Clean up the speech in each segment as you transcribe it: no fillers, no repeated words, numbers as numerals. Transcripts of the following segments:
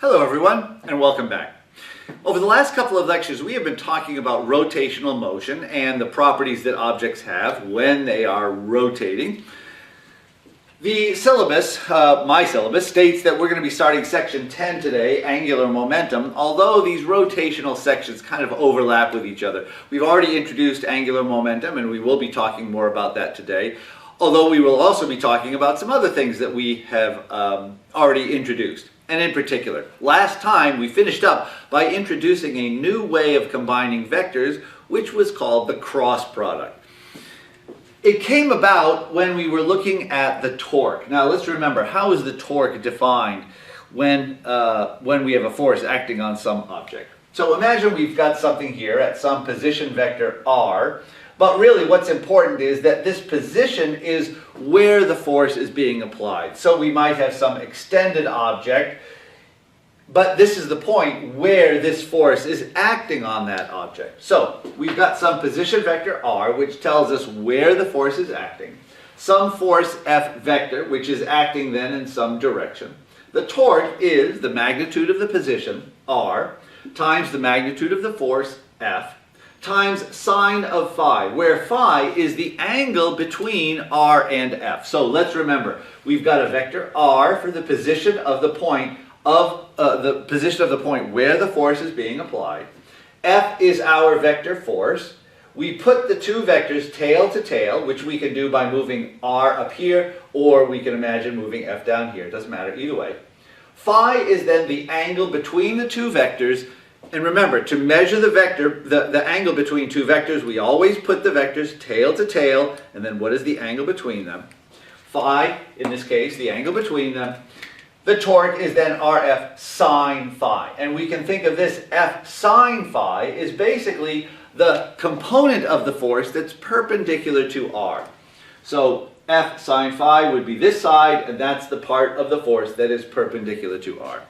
Hello everyone, and welcome back. Over the last couple of lectures we have been talking about rotational motion and the properties that objects have when they are rotating. The syllabus, my syllabus, states that we're going to be starting section 10 today, angular momentum, although these rotational sections kind of overlap with each other. We've already introduced angular momentum and we will be talking more about that today, although we will also be talking about some other things that we have already introduced. And in particular, last time we finished up by introducing a new way of combining vectors, which was called the cross product. It came about when we were looking at the torque. Now let's remember, how is the torque defined when we have a force acting on some object? So imagine we've got something here at some position vector r, but really what's important is that this position is where the force is being applied. So we might have some extended object, but this is the point where this force is acting on that object. So we've got some position vector r, which tells us where the force is acting, some force F vector, which is acting then in some direction. The torque is the magnitude of the position, r, times the magnitude of the force, F, times sine of phi, where phi is the angle between r and F. So let's remember, we've got a vector r for the position of the point where the force is being applied. F is our vector force. We put the two vectors tail to tail, which we can do by moving r up here, or we can imagine moving F down here. It doesn't matter either way. Phi is then the angle between the two vectors. And remember, to measure the vector, the angle between two vectors, we always put the vectors tail to tail, and then what is the angle between them? Phi, in this case, the angle between them. The torque is then Rf sine phi. And we can think of this F sine phi is basically the component of the force that's perpendicular to R. So F sine phi would be this side, and that's the part of the force that is perpendicular to R.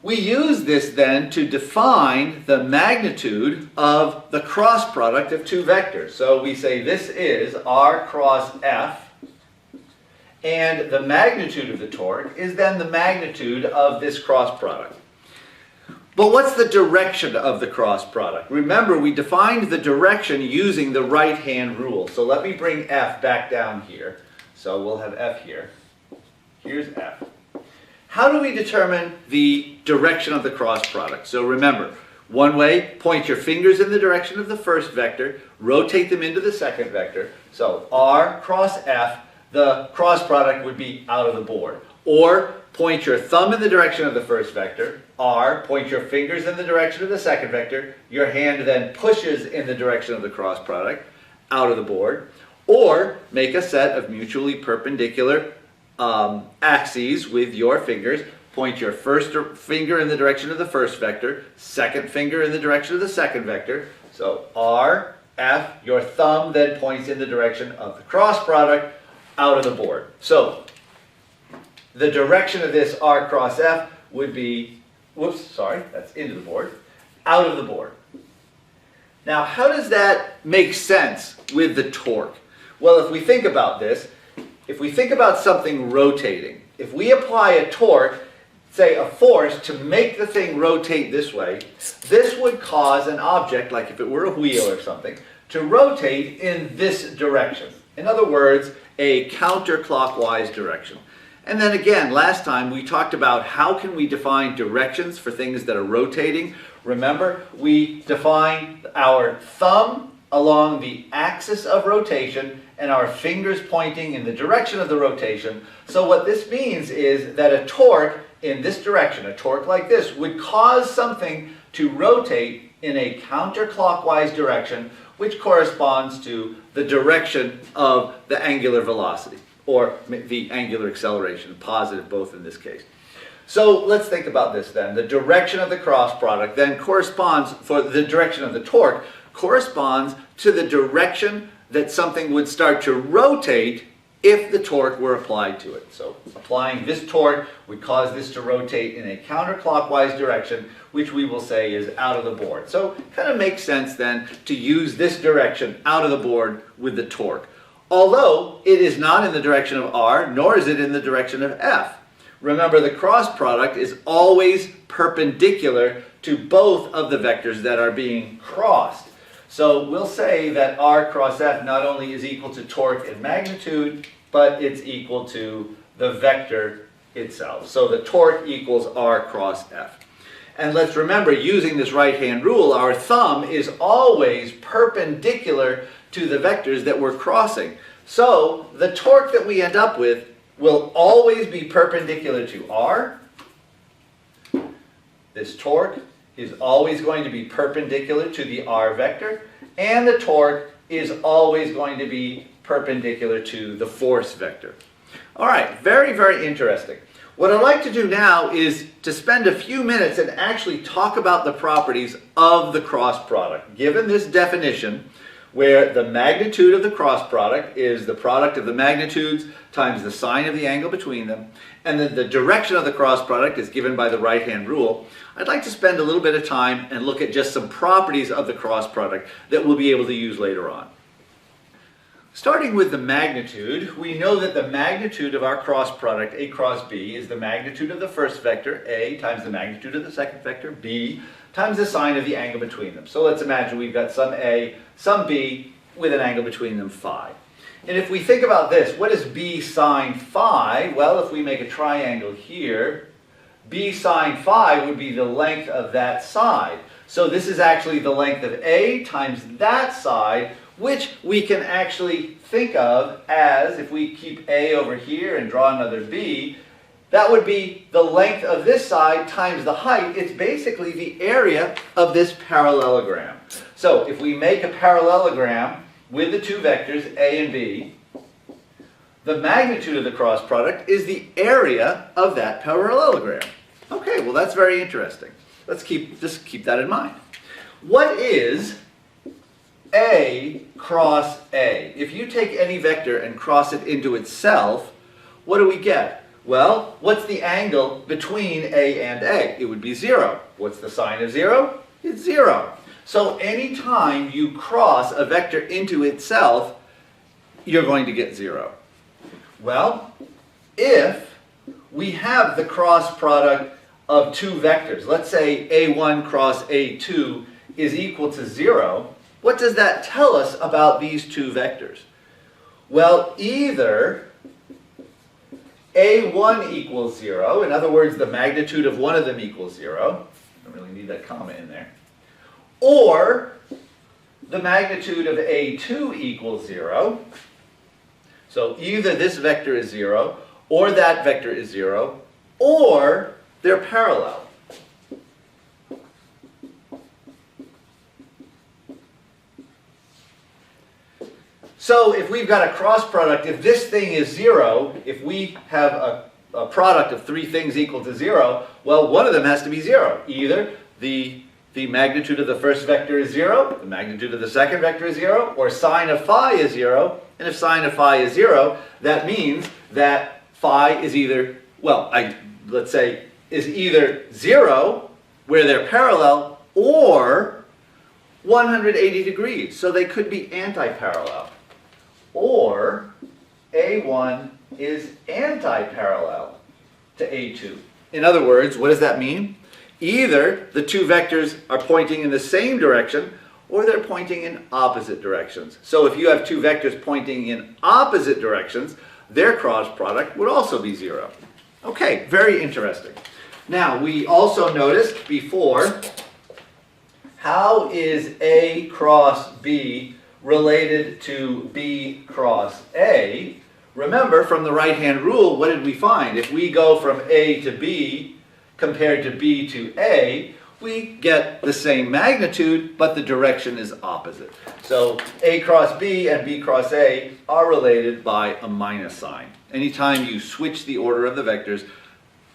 We use this then to define the magnitude of the cross product of two vectors. So we say this is R cross F, and the magnitude of the torque is then the magnitude of this cross product. But what's the direction of the cross product? Remember, we defined the direction using the right-hand rule. So let me bring F back down here. So we'll have F here. Here's F. How do we determine the direction of the cross product? So remember, one way, point your fingers in the direction of the first vector, rotate them into the second vector. So R cross F, the cross product would be out of the board. Or point your thumb in the direction of the first vector, R, point your fingers in the direction of the second vector, your hand then pushes in the direction of the cross product, out of the board. Or make a set of mutually perpendicular axes with your fingers. Point your first finger in the direction of the first vector, second finger in the direction of the second vector. So R, F, your thumb then points in the direction of the cross product, out of the board. So the direction of this R cross F would be, that's into the board, out of the board. Now how does that make sense with the torque? Well, if we think about this, if we think about something rotating, if we apply a torque, say a force, to make the thing rotate this way, this would cause an object, like if it were a wheel or something, to rotate in this direction. In other words, a counterclockwise direction. And then again, last time we talked about how can we define directions for things that are rotating. Remember, we define our thumb along the axis of rotation and our fingers pointing in the direction of the rotation. So what this means is that a torque in this direction, a torque like this, would cause something to rotate in a counterclockwise direction, which corresponds to the direction of the angular velocity, or the angular acceleration, positive both in this case. So let's think about this then. The direction of the cross product then corresponds, for the direction of the torque, corresponds to the direction that something would start to rotate if the torque were applied to it. So applying this torque would cause this to rotate in a counterclockwise direction, which we will say is out of the board. So it kind of makes sense then to use this direction out of the board with the torque. Although it is not in the direction of R, nor is it in the direction of F. Remember, the cross product is always perpendicular to both of the vectors that are being crossed. So we'll say that r cross f not only is equal to torque and magnitude, but it's equal to the vector itself. So the torque equals r cross f. And let's remember, using this right-hand rule, our thumb is always perpendicular to the vectors that we're crossing. So the torque that we end up with will always be perpendicular to r. This torque is always going to be perpendicular to the r vector, and the torque is always going to be perpendicular to the force vector. All right, very, very interesting. What I'd like to do now is to spend a few minutes and actually talk about the properties of the cross product. Given this definition, where the magnitude of the cross product is the product of the magnitudes times the sine of the angle between them, and then the direction of the cross product is given by the right-hand rule, I'd like to spend a little bit of time and look at just some properties of the cross product that we'll be able to use later on. Starting with the magnitude, we know that the magnitude of our cross product, A cross B, is the magnitude of the first vector, A, times the magnitude of the second vector, B, times the sine of the angle between them. So let's imagine we've got some A, some B, with an angle between them, phi. And if we think about this, what is B sine phi? Well, if we make a triangle here, B sine phi would be the length of that side. So this is actually the length of A times that side, which we can actually think of as, if we keep A over here and draw another B, that would be the length of this side times the height. It's basically the area of this parallelogram. So if we make a parallelogram with the two vectors, A and B, the magnitude of the cross product is the area of that parallelogram. Okay, well that's very interesting. Let's just keep that in mind. What is A cross A? If you take any vector and cross it into itself, what do we get? Well, what's the angle between A and A? It would be 0. What's the sine of 0? It's 0. So anytime you cross a vector into itself, you're going to get 0. Well, if we have the cross product of two vectors, let's say A1 cross A2 is equal to 0, what does that tell us about these two vectors? Well, either A1 equals 0, in other words, the magnitude of one of them equals 0, I don't really need that comma in there, or the magnitude of A2 equals 0. So either this vector is 0, or that vector is 0, or they're parallel. So if we've got a cross product, if this thing is 0, if we have a product of three things equal to 0, well, one of them has to be 0. Either the magnitude of the first vector is 0, the magnitude of the second vector is 0, or sine of phi is 0. And if sine of phi is 0, that means that phi is either, well, let's say, is either 0, where they're parallel, or 180 degrees. So they could be anti-parallel. Or A1 is anti-parallel to A2. In other words, what does that mean? Either the two vectors are pointing in the same direction, or they're pointing in opposite directions. So if you have two vectors pointing in opposite directions, their cross product would also be 0. Okay, very interesting. Now, we also noticed before, how is A cross B related to B cross A? Remember, from the right-hand rule, what did we find? If we go from A to B compared to B to A, we get the same magnitude, but the direction is opposite. So A cross B and B cross A are related by a minus sign. Anytime you switch the order of the vectors,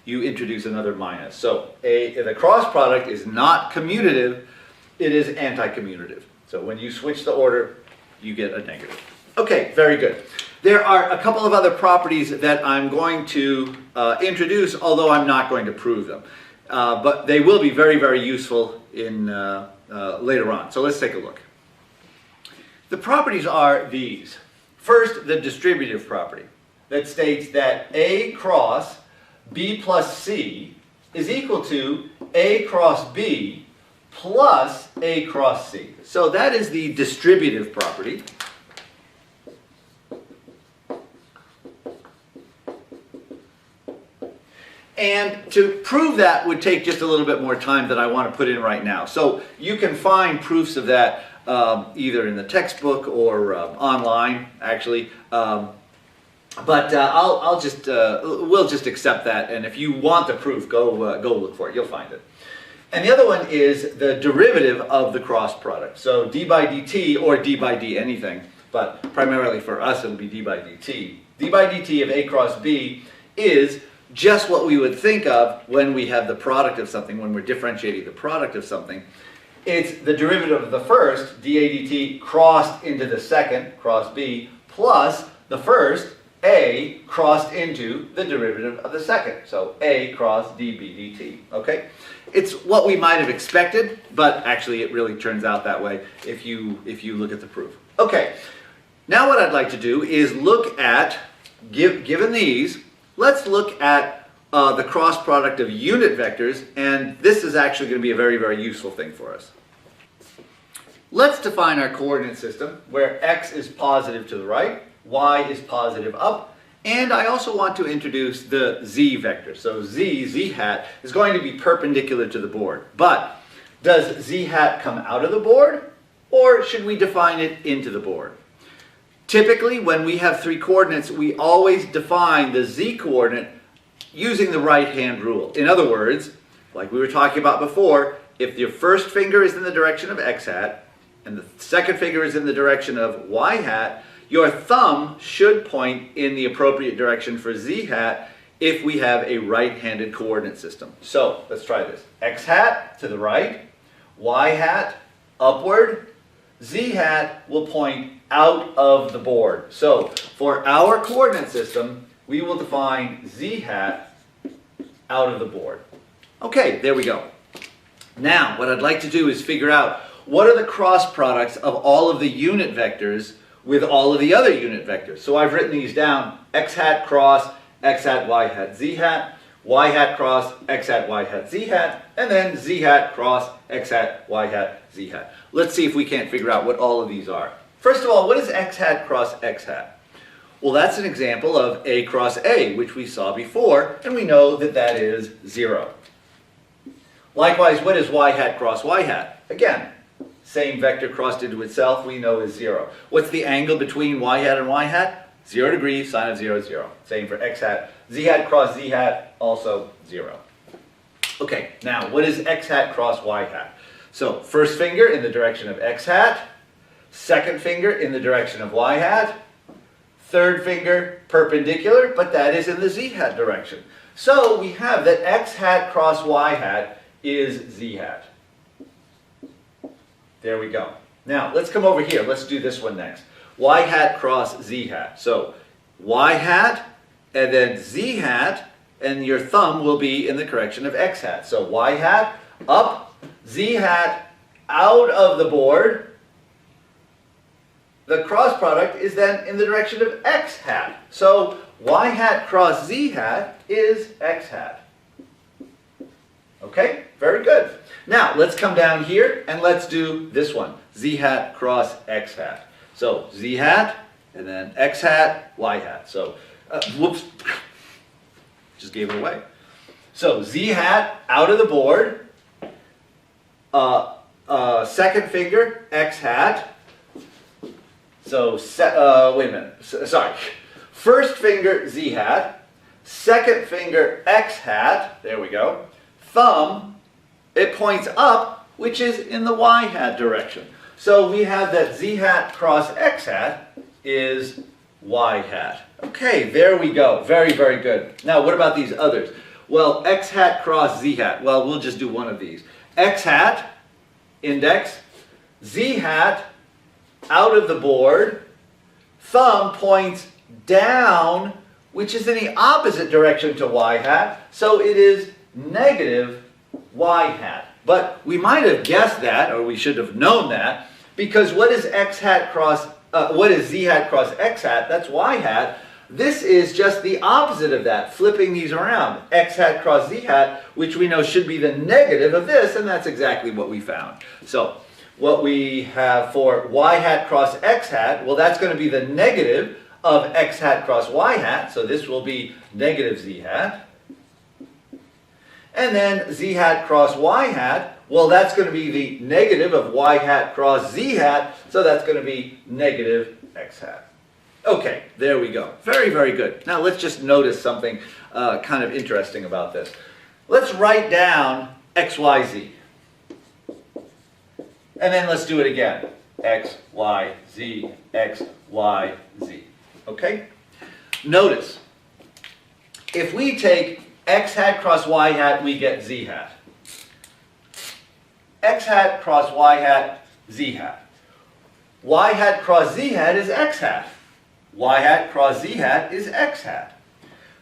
you introduce another minus. So the cross product is not commutative, it is anti-commutative. So when you switch the order, you get a negative. Okay, very good. There are a couple of other properties that I'm going to introduce, although I'm not going to prove them. But they will be very, very useful in later on. So let's take a look. The properties are these. First, the distributive property that states that A cross B plus C is equal to A cross B plus A cross C. So that is the distributive property. And to prove that would take just a little bit more time that I want to put in right now. So you can find proofs of that either in the textbook or online, actually. But we'll just accept that. And if you want the proof, go look for it. You'll find it. And the other one is the derivative of the cross product. So d by dt, or d by d anything, but primarily for us it'll be d by dt. d by dt of A cross B is just what we would think of when we have the product of something, when we're differentiating the product of something. It's the derivative of the first, dA dt, crossed into the second, cross B, plus the first, A, crossed into the derivative of the second. So A cross dB dt, okay? It's what we might have expected, but actually it really turns out that way if you look at the proof. Okay, now what I'd like to do is look at, given these, let's look at the cross product of unit vectors, and this is actually going to be a very, very useful thing for us. Let's define our coordinate system where x is positive to the right, y is positive up, and I also want to introduce the z vector. So z hat, is going to be perpendicular to the board. But does z hat come out of the board, or should we define it into the board? Typically, when we have three coordinates, we always define the z coordinate using the right-hand rule. In other words, like we were talking about before, if your first finger is in the direction of x hat, and the second finger is in the direction of y hat, your thumb should point in the appropriate direction for z hat if we have a right-handed coordinate system. So, let's try this. X hat to the right, y hat upward, z hat will point out of the board. So, for our coordinate system, we will define z hat out of the board. Okay, there we go. Now, what I'd like to do is figure out what are the cross products of all of the unit vectors with all of the other unit vectors. So I've written these down: x hat cross x hat y hat z hat, y hat cross x hat y hat z hat, and then z hat cross x hat y hat z hat. Let's see if we can't figure out what all of these are. First of all, what is x hat cross x hat? Well, that's an example of A cross A, which we saw before, and we know that that is 0. Likewise, what is y hat cross y hat? Again, same vector crossed into itself, we know is 0. What's the angle between y hat and y hat? 0 degrees, sine of 0 is 0. Same for x hat. Z hat cross z hat, also 0. Okay, now what is x hat cross y hat? So, first finger in the direction of x hat, second finger in the direction of y hat, third finger perpendicular, but that is in the z hat direction. So we have that x hat cross y hat is z hat. There we go. Now let's come over here. Let's do this one next. Y hat cross z hat. So y hat and then z hat, and your thumb will be in the direction of x hat. So y hat up, z hat out of the board. The cross product is then in the direction of x hat. So y hat cross z hat is x hat. Okay, very good. Now let's come down here and let's do this one. Z hat cross x hat. So z hat and then x hat, y hat. So, whoops, just gave it away. So z hat out of the board. Second finger, x hat. So, wait a minute, sorry. First finger, z hat. Second finger, x hat. There we go. Thumb, it points up, which is in the y hat direction. So we have that z hat cross x hat is y hat. Okay, there we go. Very, very good. Now, what about these others? Well, x hat cross z hat. Well, we'll just do one of these. X hat, index, z hat, out of the board, thumb points down, which is in the opposite direction to y hat, so it is negative y hat. But we might have guessed that, or we should have known that, because what is x hat cross, what is z hat cross x hat? That's y hat. This is just the opposite of that, flipping these around. X hat cross z hat, which we know should be the negative of this, and that's exactly what we found. So what we have for y hat cross x hat, well, that's going to be the negative of x hat cross y hat, so this will be negative z hat. And then z hat cross y hat, well, that's going to be the negative of y hat cross z hat, so that's going to be negative x hat. Okay, there we go. Very, very good. Now let's just notice something kind of interesting about this. Let's write down x, y, z. And then let's do it again. X, y, z, x, y, z. Okay? Notice, if we take x hat cross y hat, we get z hat. X hat cross y hat, z hat. Y hat cross z hat is x hat. Y hat cross z hat is x hat.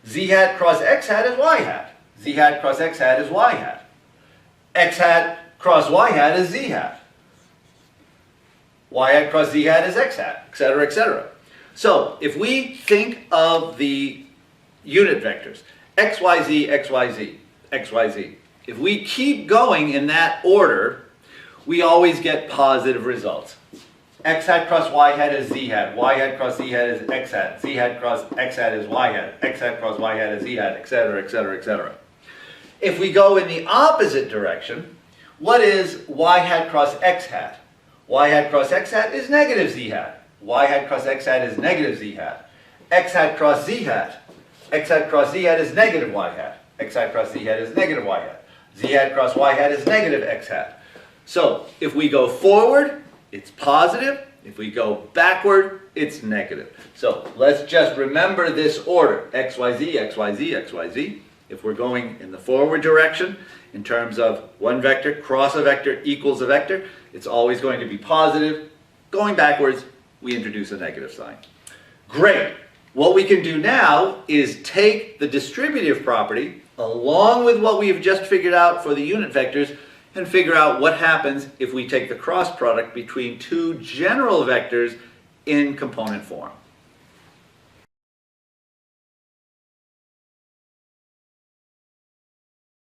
Z hat cross x hat is y hat. Z hat cross x hat is y hat. X hat cross y hat is z hat. Y hat cross z hat is x hat, etc., etc. So, if we think of the unit vectors, x, y, z, x, y, z, x, y, z, if we keep going in that order, we always get positive results. X hat cross y hat is z hat, y hat cross z hat is x hat, z hat cross x hat is y hat, x hat cross y hat is z hat, etc., etc., etc. If we go in the opposite direction, what is y hat cross x hat? Y hat cross x hat is negative z hat. Y hat cross x hat is negative z hat. X hat cross z hat. X hat cross z hat is negative y hat. X hat cross z hat is negative y hat. Z hat cross y hat is negative x hat. So, if we go forward, it's positive. If we go backward, it's negative. So, let's just remember this order. X, y, z, x, y, z, x, y, z. If we're going in the forward direction, in terms of one vector cross a vector equals a vector, it's always going to be positive. Going backwards, we introduce a negative sign. Great. What we can do now is take the distributive property along with what we have just figured out for the unit vectors and figure out what happens if we take the cross product between two general vectors in component form.